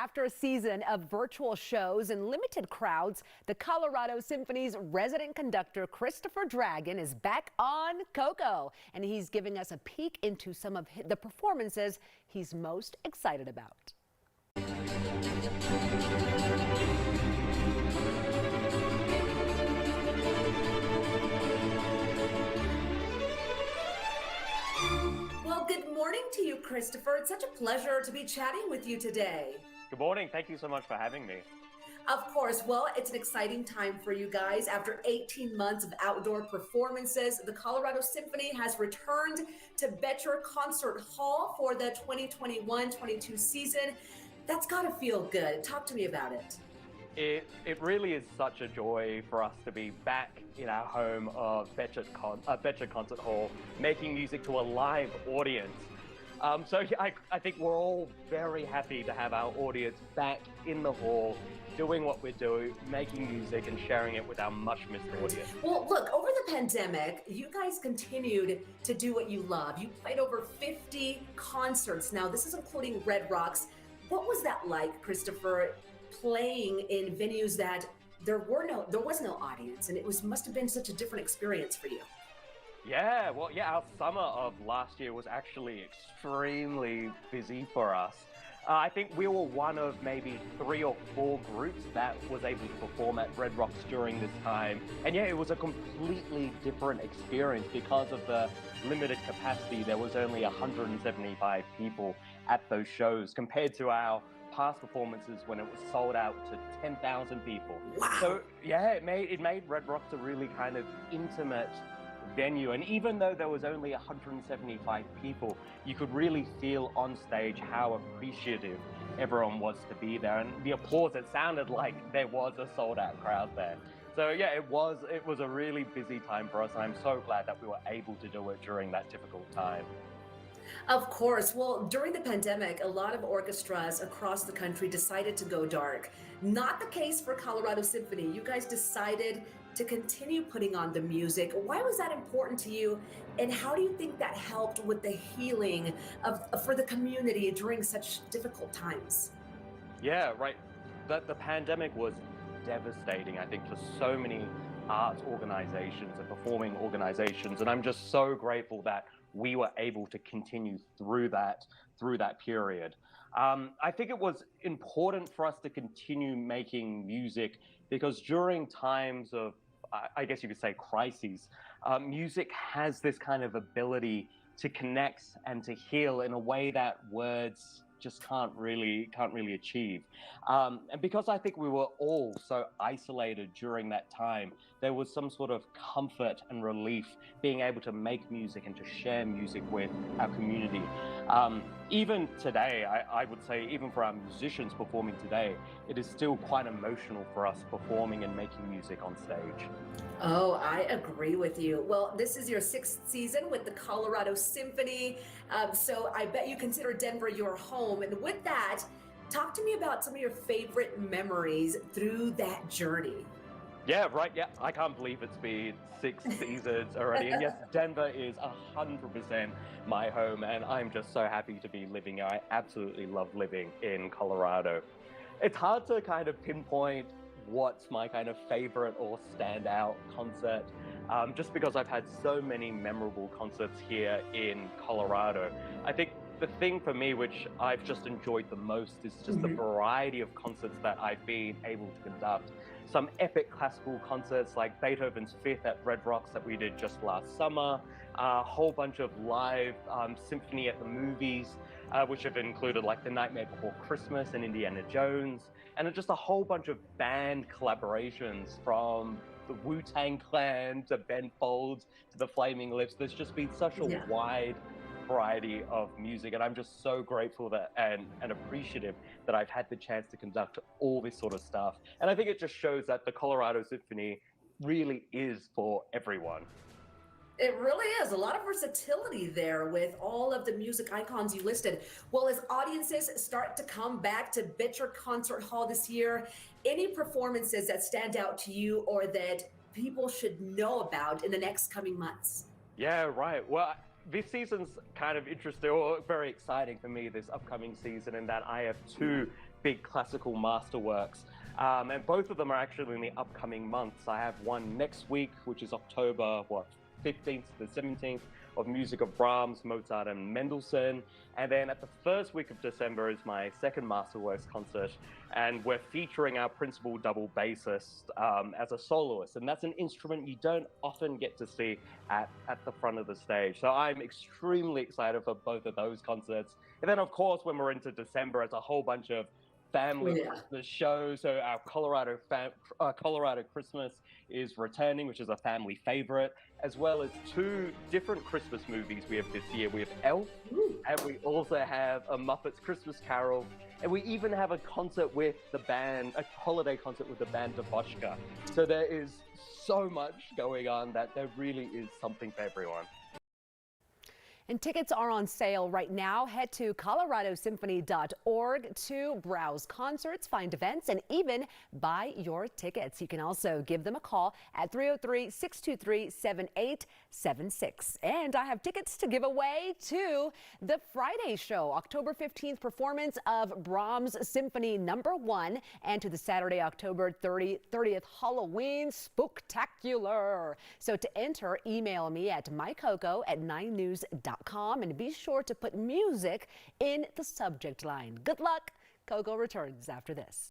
After a season of virtual shows and limited crowds, the Colorado Symphony's resident conductor, Christopher Dragon, is back on Coco, and he's giving us a peek into some of the performances he's most excited about. Well, good morning to you, Christopher. It's such a pleasure to be chatting with you today. Good morning. Thank you so much for having me. Of course. Well, it's an exciting time for you guys. After 18 months of outdoor performances, the Colorado Symphony has returned to Becher Concert Hall for the 2021-22 season. That's got to feel good. Talk to me about it. It really is such a joy for us to be back in our home of Becher Concert Hall, making music to a live audience. I think we're all very happy to have our audience back in the hall, doing what we're doing, making music and sharing it with our much missed audience. Well, look, over the pandemic, you guys continued to do what you love. You played over 50 concerts. Now, this is including Red Rocks. What was that like, Christopher, playing in venues that there was no audience, and must have been such a different experience for you? Yeah, well, our summer of last year was actually extremely busy for us. I think we were one of maybe 3 or 4 groups that was able to perform at Red Rocks during this time. And yeah, it was a completely different experience because of the limited capacity. There was only 175 people at those shows compared to our past performances when it was sold out to 10,000 people. Wow. So yeah, it made Red Rocks a really kind of intimate venue, and even though there was only 175 people, you could really feel on stage how appreciative everyone was to be there, and the applause, it sounded like there was a sold-out crowd there. So yeah, it was a really busy time for us, and I'm so glad that we were able to do it during that difficult time. Of course. Well, during the pandemic, a lot of orchestras across the country decided to go dark. Not the case for Colorado Symphony. You guys decided to continue putting on the music. Why was that important to you? And how do you think that helped with the healing for the community during such difficult times? Yeah, right. The pandemic was devastating, I think, for so many arts organizations and performing organizations. And I'm just so grateful that we were able to continue through that period. I think it was important for us to continue making music because during times of, I guess you could say, crises, music has this kind of ability to connect and to heal in a way that words just can't really achieve. And because I think we were all so isolated during that time, there was some sort of comfort and relief being able to make music and to share music with our community. Even today, I would say, even for our musicians performing today, it is still quite emotional for us performing and making music on stage. Oh, I agree with you. Well, this is your 6th season with the Colorado Symphony. So I bet you consider Denver your home. And with that, talk to me about some of your favorite memories through that journey. Yeah, right. Yeah, I can't believe it's been 6 seasons already. And yes, Denver is 100% my home, and I'm just so happy to be living here. I absolutely love living in Colorado. It's hard to kind of pinpoint what's my kind of favorite or standout concert, just because I've had so many memorable concerts here in Colorado. I think the thing for me, which I've just enjoyed the most, is just the variety of concerts that I've been able to conduct. Some epic classical concerts like Beethoven's Fifth at Red Rocks that we did just last summer, a whole bunch of live symphony at the movies, which have included like The Nightmare Before Christmas and Indiana Jones, and just a whole bunch of band collaborations from the Wu-Tang Clan to Ben Folds to the Flaming Lips. There's just been such a wide variety of music, and I'm just so grateful that and appreciative that I've had the chance to conduct all this sort of stuff. And I think it just shows that the Colorado Symphony really is for everyone. It really is. A lot of versatility there with all of the music icons you listed. Well, as audiences start to come back to Becher Concert Hall this year, any performances that stand out to you or that people should know about in the next coming months? Yeah, right. Well, this season's kind of interesting or very exciting for me, this upcoming season, in that I have 2 big classical masterworks. And both of them are actually in the upcoming months. I have one next week, which is October, 15th to the 17th, of music of Brahms, Mozart, and Mendelssohn. And then at the first week of December is my second Masterworks concert, and we're featuring our principal double bassist as a soloist. And that's an instrument you don't often get to see at the front of the stage. So I'm extremely excited for both of those concerts. And then, of course, when we're into December, it's a whole bunch of family Christmas shows. So our Colorado Christmas is returning, which is a family favorite, as well as two different Christmas movies we have this year. We have Elf, and we also have a Muppets Christmas Carol, and we even have a concert with the band, a holiday concert with the band Deboshka. So there is so much going on that there really is something for everyone. And tickets are on sale right now. Head to coloradosymphony.org to browse concerts, find events, and even buy your tickets. You can also give them a call at 303-623-7876. And I have tickets to give away to the Friday show, October 15th performance of Brahms Symphony No. 1, and to the Saturday, October 30th Halloween Spooktacular. So to enter, email me at mycoco@9news.com. And be sure to put music in the subject line. Good luck. Coco returns after this.